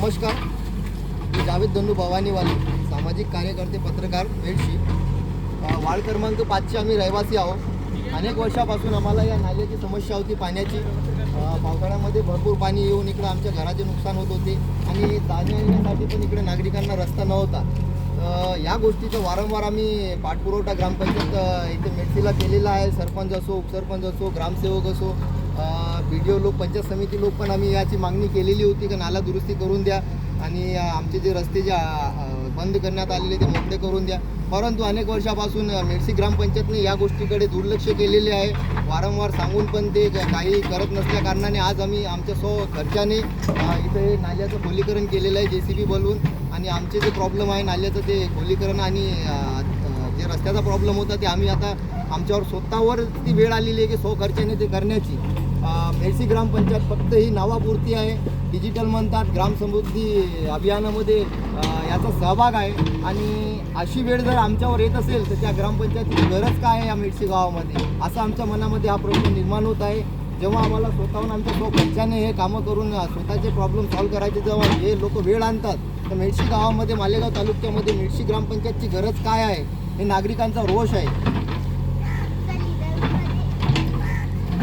नमस्कार, मी जावेद दंडू भवानीवाले, सामाजिक कार्यकर्ते, पत्रकार, मेडशी. वार्ड क्रमांक 5चे आम्ही रहिवासी आहोत. अनेक वर्षापासून आम्हाला या नाल्याची समस्या होती पाण्याची. पावसाळ्यामध्ये भरपूर पाणी येऊन इकडं आमच्या घराचे नुकसान होत होते आणि जाण्या येण्यासाठी पण इकडे नागरिकांना रस्ता नव्हता. या गोष्टीचा वारंवार आम्ही पाठपुरवठा ग्रामपंचायत इथे मेडशीला केलेला आहे. सरपंच असो, उपसरपंच असो, ग्रामसेवक असो, BDO लोक, पंचायत समिती लोक पण आम्ही याची मागणी केलेली होती की नाला दुरुस्ती करून द्या आणि आमचे जे रस्ते जे बंद करण्यात आलेले ते मोकळे करून द्या. परंतु अनेक वर्षापासून मेडशी ग्रामपंचायतने या गोष्टीकडे दुर्लक्ष केलेले आहे. वारंवार सांगून पण ते काही करत नसल्या कारणाने आज आम्ही आमच्या खर्चाने इथे नाल्याचं खोलीकरण केलेलं आहे JCB बोलवून. आणि आमचे जे प्रॉब्लेम आहे नाल्याचं ते खोलीकरण आणि जे रस्त्याचा प्रॉब्लेम होता ते आम्ही आता आमच्यावर स्वतःवर ती वेळ आलेली आहे की खर्चाने ते करण्याची. मेडशी ग्रामपंचायत फक्त ही नावापुरती आहे. डिजिटल म्हणतात, ग्रामसमृद्धी अभियानामध्ये याचा सहभाग आहे आणि अशी वेळ जर आमच्यावर येत असेल तर त्या ग्रामपंचायतीची गरज काय आहे या मेडशी गावामध्ये, असं आमच्या मनामध्ये हा प्रश्न निर्माण होत आहे. जेव्हा आम्हाला स्वतःहून आमच्या खर्चाने हे कामं करून स्वतःचे प्रॉब्लेम सॉल्व्ह करायचे जेव्हा हे लोक वेळ आणतात तर मेडशी गावामध्ये, मालेगाव तालुक्यामध्ये मेडशी ग्रामपंचायतची गरज काय आहे हे नागरिकांचा रोष आहे.